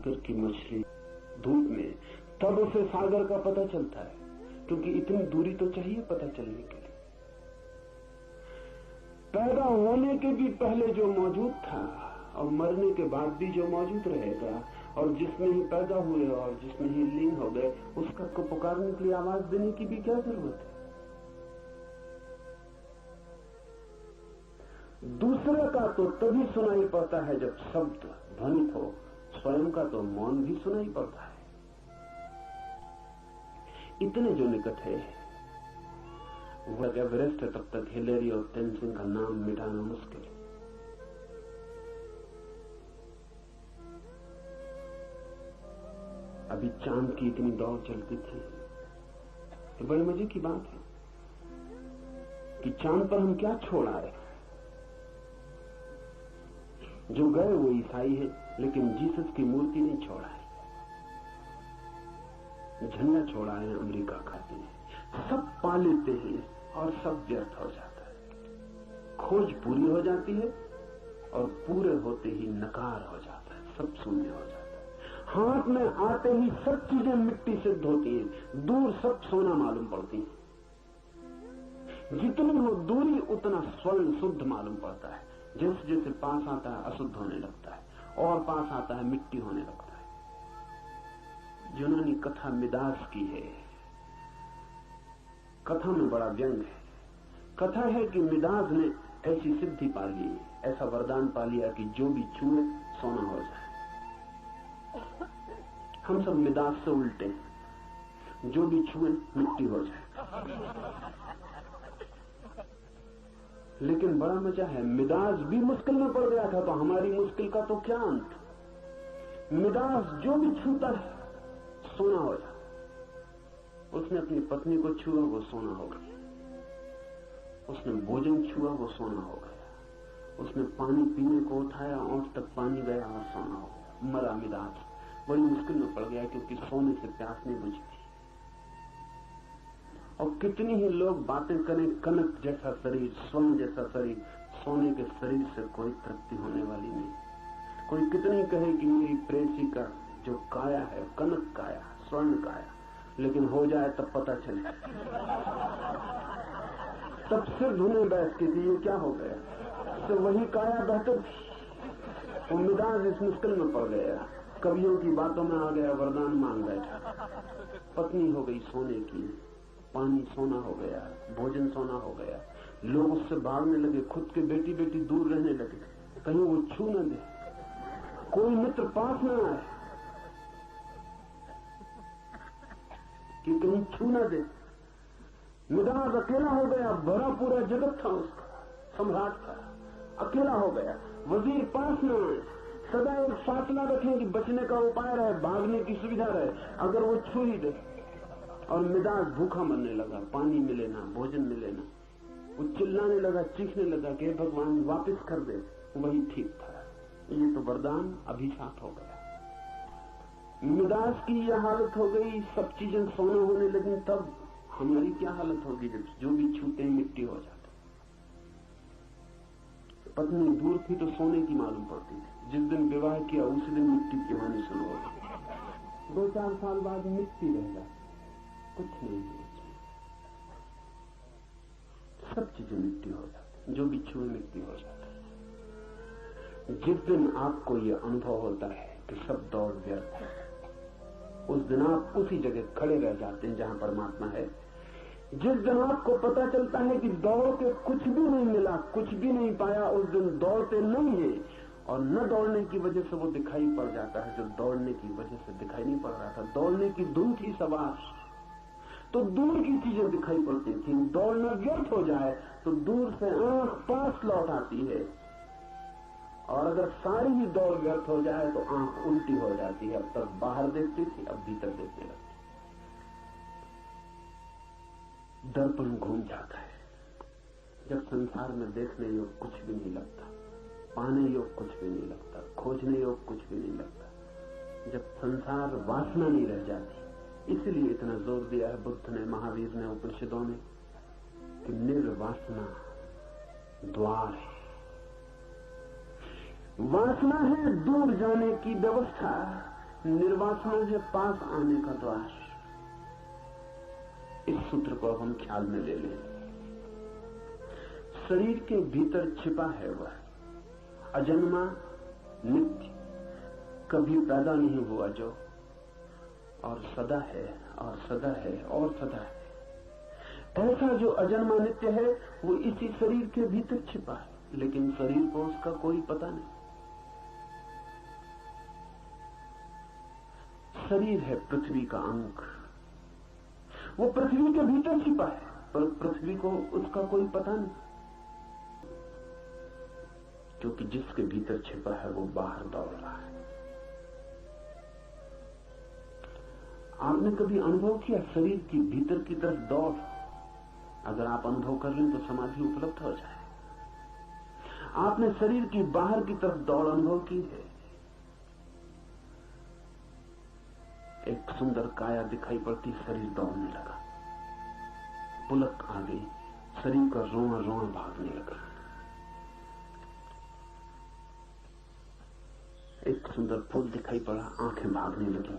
फिर की मछली धूप में, तब उसे सागर का पता चलता है, क्योंकि इतनी दूरी तो चाहिए पता चलने के लिए। पैदा होने के भी पहले जो मौजूद था और मरने के बाद भी जो मौजूद रहेगा, और जिसमें ही पैदा हुए और जिसमें ही लीन हो गए, उसका को पुकारने के लिए आवाज देने की भी क्या जरूरत है। दूसरे का तो तभी सुनाई पड़ता है जब शब्द ध्वनित हो, स्वयं का तो मौन भी सुनाई पड़ता है। इतने जो निकट है वह एवरेस्ट है, तब तक हिलेरी और तेनजिंग का नाम मिटाना मुश्किल है। अभी चांद की इतनी दौड़ चलती थी, तो बड़े मजे की बात है कि चांद पर हम क्या छोड़ आए। जो गए वो ईसाई है, लेकिन जीसस की मूर्ति नहीं छोड़ा है, झंडा छोड़ा है अमेरिका खाते हैं। सब पा लेते हैं और सब व्यर्थ हो जाता है। खोज पूरी हो जाती है और पूरे होते ही नकार हो जाता है, सब शून्य हो जाता है। हाथ में आते ही सब चीजें मिट्टी सिद्ध होती हैं, दूर सब सोना मालूम पड़ती हैं। जितनी हो दूरी उतना स्वर्ण शुद्ध मालूम पड़ता है। जैसे जैसे पास आता है अशुद्ध होने लगता है, और पास आता है मिट्टी होने लगता है। जिन्होंने कथा मिदास की है, कथा में बड़ा व्यंग है। कथा है कि मिदास ने ऐसी सिद्धि पा ली, ऐसा वरदान पा लिया कि जो भी छुए सोना हो जाए। हम सब मिदास से उल्टे हैं, जो भी छुए मिट्टी हो जाए। लेकिन बड़ा मजा है, मिदास भी मुश्किल में पड़ गया था, तो हमारी मुश्किल का तो क्या अंत। मिदास जो भी छूता है सोना हो जाता। उसने अपनी पत्नी को छुआ, वो सोना हो गया। उसने भोजन छुआ, वो सोना हो गया। उसने पानी पीने को उठाया, ओंठ तक पानी गया और सोना हो गया। मरा मिदास, बड़ी मुश्किल में पड़ गया, क्योंकि सोने से प्यास नहीं बुझी थी। और कितनी ही लोग बातें करें, कनक जैसा शरीर, स्वर्ण जैसा शरीर, सोने के शरीर से कोई तृप्ति होने वाली नहीं। कोई कितनी कहे कि मेरी प्रेसी का जो काया है कनक काया, स्वर्ण काया, लेकिन हो जाए तब पता चले। तब सिर धुने बैठती थी, ये क्या हो गया, तो वही काया बेहतर थी। वो मिदास इस मुश्किल में पड़ गया, कवियों की बातों में आ गया, वरदान मांग बैठा। पत्नी हो गई सोने की, पानी सोना हो गया, भोजन सोना हो गया। लोग उससे भागने लगे, खुद के बेटी बेटी दूर रहने लगे, कहीं वो छू न दे, कोई मित्र पास न आए कि कहीं छू न दे। मिदास अकेला हो गया, भरा पूरा जगत था उसका, सम्राट था, अकेला हो गया। वजीर पास न आए, सदा एक फासला रखें कि बचने का उपाय रहे, भागने की सुविधा रहे, अगर वो छू ही दे। और मिदास भूखा मरने लगा, पानी मिले ना, भोजन मिले ना। वो चिल्लाने लगा, चीखने लगा कि भगवान वापस कर दे। वही ठीक था। ये तो वरदान अभिशाप हो गया। मिदास की यह हालत हो गई, सब चीजें सोना होने लगी। तब हमारी क्या हालत होगी जब जो भी छूते मिट्टी हो जाते। पत्नी दूर थी तो सोने की मालूम पड़ती थी, जिस दिन विवाह किया उसी दिन मिट्टी की होनी शुरू हो गई। 2-4 साल बाद मिट्टी रह जाती, कुछ नहीं है, सब चीजें मिट्टी हो जाती, जो भी छुए मिट्टी हो जाती। जिस दिन आपको यह अनुभव होता है कि सब दौड़ व्यर्थ है, उस दिन आप उसी जगह खड़े रह जाते हैं जहां परमात्मा है। जिस दिन आपको पता चलता है कि दौड़ के कुछ भी नहीं मिला, कुछ भी नहीं पाया, उस दिन दौड़ते नहीं है, और न दौड़ने की वजह से वो दिखाई पड़ जाता है जो दौड़ने की वजह से दिखाई नहीं पड़ रहा था। दौड़ने की धुन थी सवार, तो दूर की चीजें दिखाई पड़ती थी। दौड़ना व्यर्थ हो जाए तो दूर से आंख पास लौट आती है, और अगर सारी ही दौड़ व्यर्थ हो जाए तो आंख उल्टी हो जाती है। अब तक बाहर देखती थी, अब भीतर देखने लगती। दर्पण घूम जाता है जब संसार में देखने योग कुछ भी नहीं लगता, पाने योग कुछ भी नहीं लगता, खोजने योग कुछ भी नहीं लगता, जब संसार वासना नहीं रह जाती। इसलिए इतना जोर दिया है बुद्ध ने, महावीर ने, उपनिषदों ने कि निर्वासना द्वार है। वासना है दूर जाने की व्यवस्था, निर्वासना है पास आने का द्वार। इस सूत्र को अब हम ख्याल में ले लें। शरीर के भीतर छिपा है वह अजन्मा नित्य, कभी पैदा नहीं हुआ जो, और सदा है और सदा है और सदा है। ऐसा जो अजन्मा नित्य है वो इसी शरीर के भीतर छिपा है, लेकिन शरीर को उसका कोई पता नहीं। शरीर है पृथ्वी का अंग, वो पृथ्वी के भीतर छिपा है, पर पृथ्वी को उसका कोई पता नहीं, क्योंकि जिसके भीतर छिपा है वो बाहर दौड़ रहा है। आपने कभी अनुभव किया शरीर की भीतर की तरफ दौड़? अगर आप अनुभव कर लें तो समाधि उपलब्ध हो जाए। आपने शरीर की बाहर की तरफ दौड़ अनुभव की है? एक सुंदर काया दिखाई पड़ती, शरीर दौड़ने लगा, पुलक आ गई, शरीर का रोआ रोआ भागने लगा। एक सुंदर फूल दिखाई पड़ा, आंखें भागने लगी।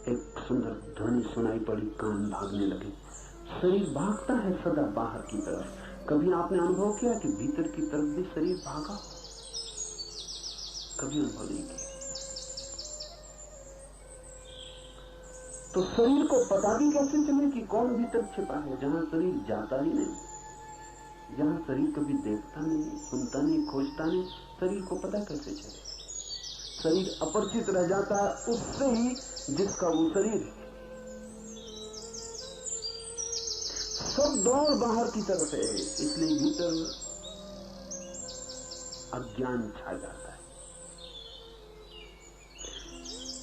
एक सुंदर ध्वनि सुनाई पड़ी, कान भागने लगे। शरीर भागता है सदा बाहर की तरफ। कभी आपने अनुभव किया कि भीतर की तरफ भी शरीर भागा? कभी अनुभव नहीं किया। तो शरीर को पता भी कैसे चले कि कौन भीतर छिपा है, जहां शरीर जाता ही नहीं, जहां शरीर कभी देखता नहीं, सुनता नहीं, खोजता नहीं, शरीर को पता कैसे चले? शरीर अपरिचित रह जाता है उससे ही जिसका वो शरीर है। सब दौड़ बाहर की तरफ है, इसलिए भीतर अज्ञान छा जाता है।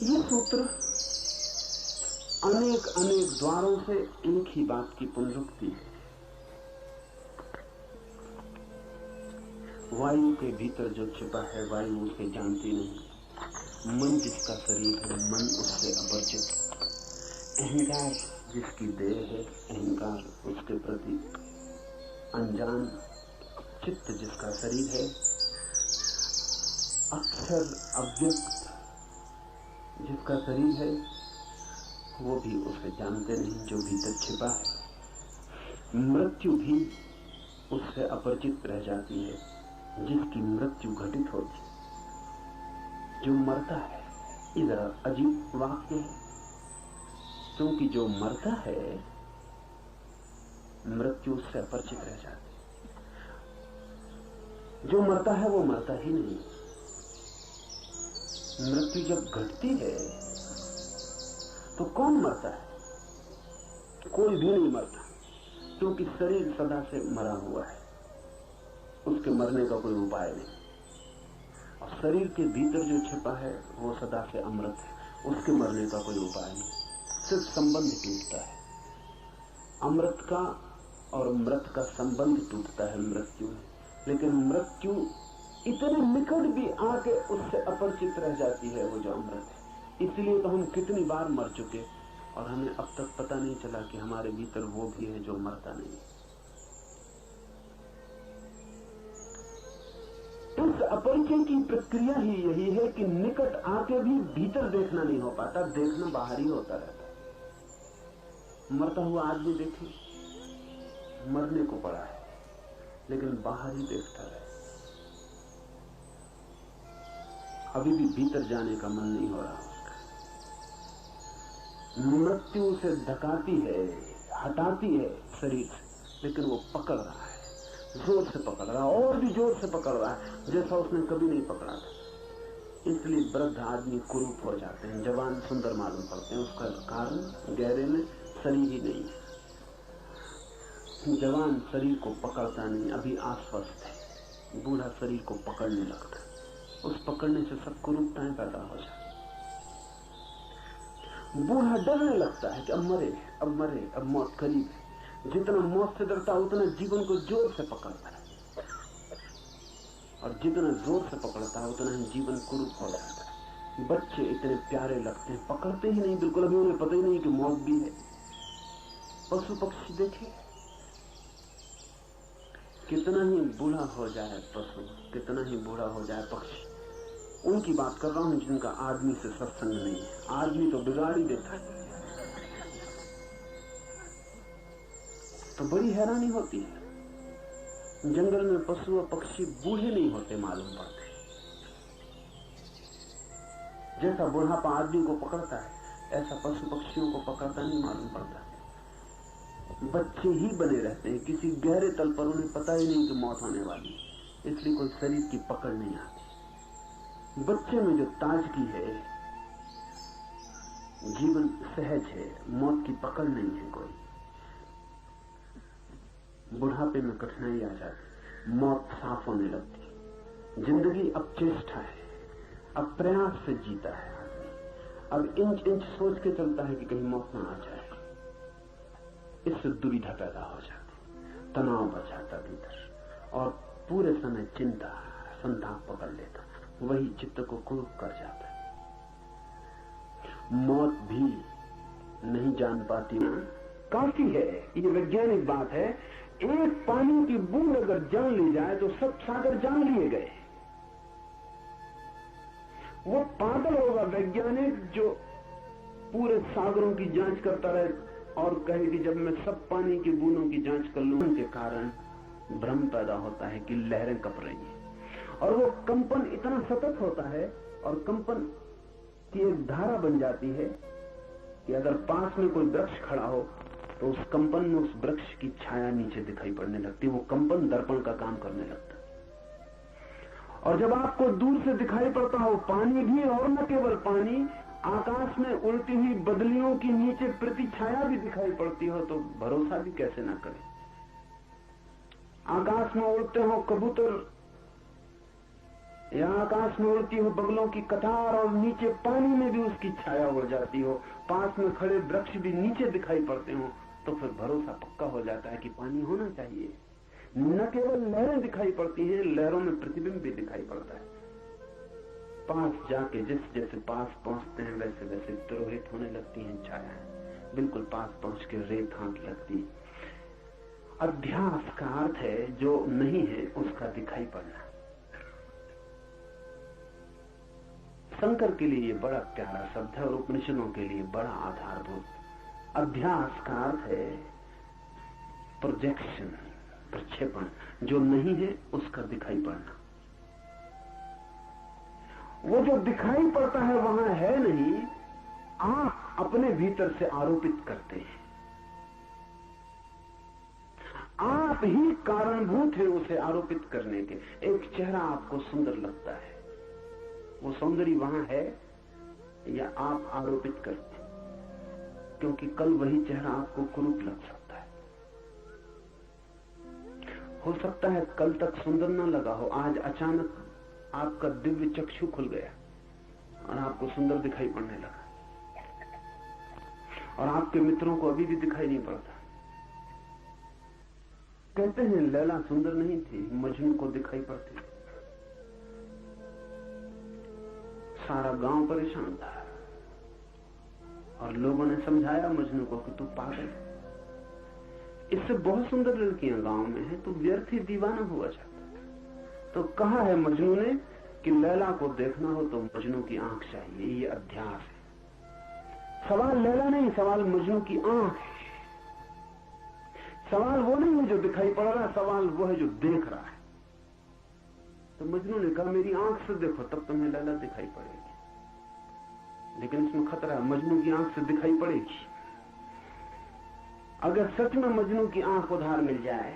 ये सूत्र अनेक अनेक द्वारों से एक ही बात की पुनरुक्ति है। वायु के भीतर जो छिपा है वायु उसे जानती नहीं। मन जिसका शरीर है मन उससे अपरिचित। अहंकार जिसकी देह है अहंकार उसके प्रति अनजान। चित्त जिसका शरीर है, अक्षर अव्यक्त जिसका शरीर है, वो भी उसे जानते नहीं जो भीतर छिपा है। मृत्यु भी उससे अपरिचित रह जाती है जिसकी मृत्यु घटित होती। जो मरता है, इधर अजीब वाक्य है, क्योंकि जो मरता है मृत्यु उससे अपरिचित रह जाती। जो मरता है वो मरता ही नहीं। मृत्यु जब घटती है तो कौन मरता है? कोई भी नहीं मरता, क्योंकि शरीर सदा से मरा हुआ है, उसके मरने का कोई उपाय नहीं। और शरीर के भीतर जो छिपा है वो सदा से अमृत है, उसके मरने का कोई उपाय नहीं, सिर्फ संबंध टूटता है। अमृत का और मृत का संबंध टूटता है मृत्यु में, लेकिन मृत्यु इतने निकट भी आके उससे अपरिचित रह जाती है वो जो अमृत है। इसलिए तो हम कितनी बार मर चुके और हमें अब तक पता नहीं चला कि हमारे भीतर वो भी है जो मरता नहीं। इस अपरिचय की प्रक्रिया ही यही है कि निकट आके भी भीतर देखना नहीं हो पाता, देखना बाहर ही होता रहता है। मरता हुआ आदमी देखे, मरने को पड़ा है लेकिन बाहर ही देखता रहे, अभी भी भीतर जाने का मन नहीं हो रहा उसका। मृत्यु उसे धकाती है, हटाती है शरीर से, लेकिन वो पकड़ रहा है, जोर से पकड़ रहा है और भी जोर से पकड़ रहा है जैसा उसने कभी नहीं पकड़ा था। इसलिए वृद्ध आदमी कुरूप हो जाते हैं, जवान सुंदर मालूम पड़ते हैं। उसका कारण गहरे में शरीर ही नहीं है। जवान शरीर को पकड़ता नहीं, अभी आश्वस्त है। बूढ़ा शरीर को पकड़ने लगता है, उस पकड़ने से सब कुरूपताएं पैदा हो जाती। बूढ़ा डरने लगता है कि अब मरे, अब मरे, अब मौत करीब है। जितना मौत से डरता है उतना जीवन को जोर से पकड़ता है, और जितना जोर से पकड़ता है उतना ही जीवन कुरूप हो जाता है। बच्चे इतने प्यारे लगते हैं, पकड़ते ही नहीं बिल्कुल, अभी उन्हें पता ही नहीं कि मौत भी है। पशु पक्षी देखे, कितना ही बूढ़ा हो जाए पशु, कितना ही बूढ़ा हो जाए पक्षी, उनकी बात कर रहा हूं जिनका आदमी से सत्संग नहीं है। आदमी तो बिगाड़ ही देता है। तो बड़ी हैरानी होती है, जंगल में पशु और पक्षी बूढ़े नहीं होते मालूम पड़ते। जैसा बुढ़ापा आदमी को पकड़ता है ऐसा पशु पक्षियों को पकड़ता नहीं मालूम पड़ता। बच्चे ही बने रहते हैं, किसी गहरे तल पर उन्हें पता ही नहीं कि मौत होने वाली, इसलिए कोई शरीर की पकड़ नहीं आती। बच्चे में जो ताजगी है, जीवन सहज है, मौत की पकड़ नहीं है कोई। बुढ़ापे में कठिनाई आ जाती, मौत साफ होने लगती। जिंदगी अब चेष्टा है, अब प्रयास से जीता है आदमी, अब इंच इंच सोच के चलता है कि कहीं मौत ना आ जाए। इससे दुविधा पैदा हो जाती, तनाव बढ़ जाता भीतर, और पूरे समय चिंता संताप पकड़ लेता, वही चित्त को कुरूप कर जाता है। मौत भी नहीं जान पाती ना, काफी है, ये वैज्ञानिक बात है। एक पानी की बूंद अगर जान ली जाए तो सब सागर जान लिए गए। वो पागल होगा वैज्ञानिक जो पूरे सागरों की जांच करता रहे और कहे कि जब मैं सब पानी की बूंदों की जांच कर लूं, उनके कारण भ्रम पैदा होता है कि लहरें कप रही हैं, और वो कंपन इतना सतत होता है और कंपन की एक धारा बन जाती है कि अगर पास में कोई वृक्ष खड़ा हो तो उस कंपन में उस वृक्ष की छाया नीचे दिखाई पड़ने लगती है। वो कंपन दर्पण का काम करने लगता है। और जब आपको दूर से दिखाई पड़ता हो पानी भी, और न केवल पानी, आकाश में उड़ती हुई बदलियों की नीचे प्रति छाया भी दिखाई पड़ती हो, तो भरोसा भी कैसे ना करें। आकाश में उड़ते हो कबूतर या आकाश में उड़ती हो बगलों की कतार, और नीचे पानी में भी उसकी छाया हो जाती हो, पास में खड़े वृक्ष भी नीचे दिखाई पड़ते हो, तो फिर भरोसा पक्का हो जाता है कि पानी होना चाहिए। न केवल लहरें दिखाई पड़ती हैं, लहरों में प्रतिबिंब भी दिखाई पड़ता है। पास जाके जैसे जैसे पास पहुंचते हैं वैसे वैसे तिरोहित होने लगती हैं छायाएं, बिल्कुल पास पहुंच के रेत हाथ लगती। अध्यास का अर्थ है जो नहीं है उसका दिखाई पड़ना। शंकर के लिए ये बड़ा प्यारा शब्द है और उपनिषदों के लिए बड़ा आधारभूत। अध्यास का अर्थ है प्रोजेक्शन, प्रक्षेपण, जो नहीं है उसका दिखाई पड़ना। वो जो दिखाई पड़ता है वहां है नहीं, आप अपने भीतर से आरोपित करते हैं। आप ही कारणभूत हैं उसे आरोपित करने के। एक चेहरा आपको सुंदर लगता है, वो सौंदर्य वहां है या आप आरोपित करते हैं, क्योंकि कल वही चेहरा आपको कुरूप लग सकता है। हो सकता है कल तक सुंदर न लगा हो, आज अचानक आपका दिव्य चक्षु खुल गया और आपको सुंदर दिखाई पड़ने लगा, और आपके मित्रों को अभी भी दिखाई नहीं पड़ता। कहते हैं लैला सुंदर नहीं थी, मजनू को दिखाई पड़ती। सारा गांव परेशान था और लोगों ने समझाया मजनू को कि तू पागल है, इससे बहुत सुंदर लड़कियां गांव में हैं, तो व्यर्थ ही दीवाना हुआ जाता। तो कहा है मजनू ने कि लैला को देखना हो तो मजनू की आंख चाहिए। ये अध्यास है। सवाल लैला नहीं, सवाल मजनू की आंख है। सवाल वो नहीं है जो दिखाई पड़ रहा है, सवाल वो है जो देख रहा है। तो मजनू ने कहा मेरी आंख से देखो तब तुम्हें लैला दिखाई पड़ेगी। लेकिन इसमें खतरा है, मजनू की आंख से दिखाई पड़ेगी। अगर सच में मजनू की आंख उधार मिल जाए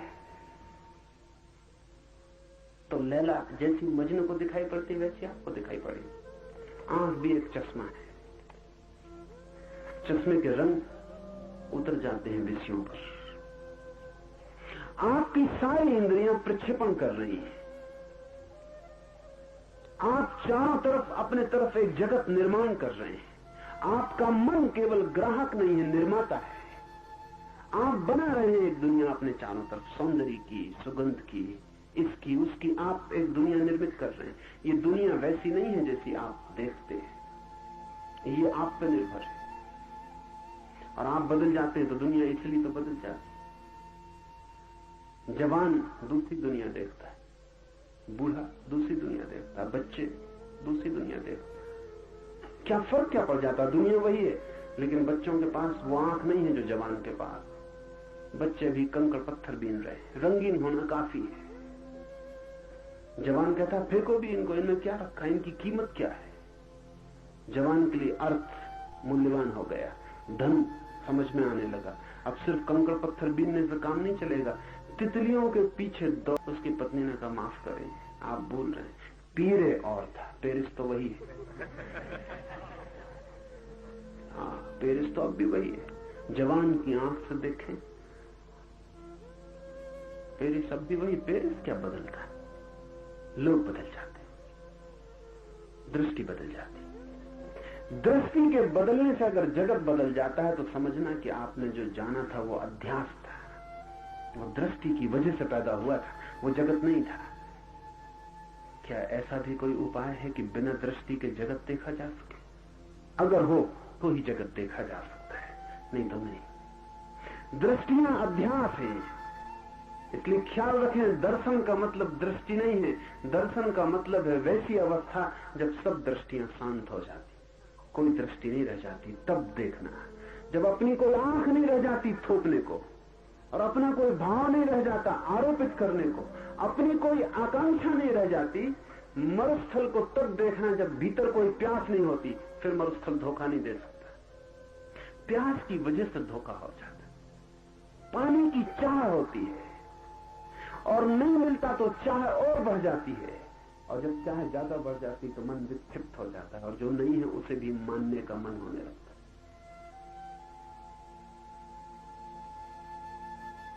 तो लैला जैसी मजनू को दिखाई पड़ती वैसी आपको दिखाई पड़ेगी। आंख भी एक चश्मा है, चश्मे के रंग उतर जाते हैं विषयों पर। आपकी सारी इंद्रियां प्रक्षेपण कर रही हैं। आप चारों तरफ अपने तरफ एक जगत निर्माण कर रहे हैं। आपका मन केवल ग्राहक नहीं है, निर्माता है। आप बना रहे हैं एक दुनिया अपने चारों तरफ, सौंदर्य की, सुगंध की, इसकी उसकी, आप एक दुनिया निर्मित कर रहे हैं। ये दुनिया वैसी नहीं है जैसी आप देखते हैं, ये आप पे निर्भर है। और आप बदल जाते हैं तो दुनिया इसलिए तो बदल जाती है। जवान दूसरी दुनिया देखता है, बूढ़ा दूसरी दुनिया देखता है, बच्चे दूसरी दुनिया देखो। क्या फर्क क्या पड़ जाता, दुनिया वही है, लेकिन बच्चों के पास वो आंख नहीं है जो जवान के पास। बच्चे भी कंकड़ पत्थर बीन रहे, रंगीन होना काफी है। जवान कहता फेंको भी इनको, इनमें क्या रखा, इनकी कीमत क्या है। जवान के लिए अर्थ मूल्यवान हो गया, धन समझ में आने लगा। अब सिर्फ कंकड़ पत्थर बीनने से काम नहीं चलेगा, तितलियों के पीछे दौड़। उसकी पत्नी ने कहा माफ करें, आप भूल रहे हैं, पीरे और था, पेरिस तो वही है। हाँ, पेरिस तो अब भी वही है। जवान की आंख से देखें, पेरिस अब भी वही। पेरिस क्या बदलता है, लोग बदल जाते, दृष्टि बदल जाती। दृष्टि के बदलने से अगर जगत बदल जाता है तो समझना कि आपने जो जाना था वो अध्यास था, वो दृष्टि की वजह से पैदा हुआ था, वो जगत नहीं था। क्या ऐसा भी कोई उपाय है कि बिना दृष्टि के जगत देखा जा सके? अगर हो तो ही जगत देखा जा सकता है, नहीं तो नहीं। दृष्टियां अध्यास है, इसलिए ख्याल रखें, दर्शन का मतलब दृष्टि नहीं है। दर्शन का मतलब है वैसी अवस्था जब सब दृष्टियां शांत हो जाती, कोई दृष्टि नहीं रह जाती, तब देखना। जब अपनी कोई आंख नहीं रह जाती थोपने को, और अपना कोई भाव नहीं रह जाता आरोपित करने को, अपनी कोई आकांक्षा नहीं रह जाती, मरुस्थल को तब देखना जब भीतर कोई प्यास नहीं होती। फिर मरुस्थल धोखा नहीं दे सकता, प्यास की वजह से धोखा हो जाता। पानी की चाह होती है और नहीं मिलता तो चाह और बढ़ जाती है, और जब चाह ज्यादा बढ़ जाती तो मन विक्षिप्त हो जाता है, और जो नहीं है उसे भी मानने का मन होने लगता है।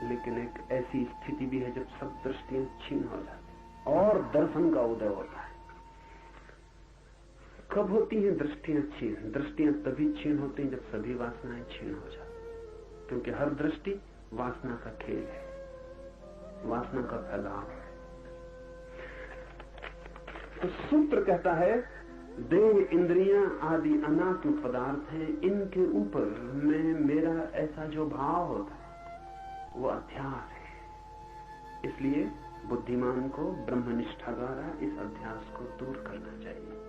लेकिन एक ऐसी स्थिति भी है जब सब दृष्टियां छीन हो जाती और दर्शन का उदय होता है। कब होती हैं दृष्टियां छीन? दृष्टियां तभी छीन होती हैं जब सभी वासनाएं छीन हो जाती, क्योंकि हर दृष्टि वासना का खेल है, वासना का फैलाव है। तो सूत्र कहता है देह इंद्रियां आदि अनात्म पदार्थ हैं, इनके ऊपर में मेरा ऐसा जो भाव होता है वो अध्यास है। इसलिए बुद्धिमान को ब्रह्मनिष्ठा द्वारा इस अध्यास को दूर करना चाहिए।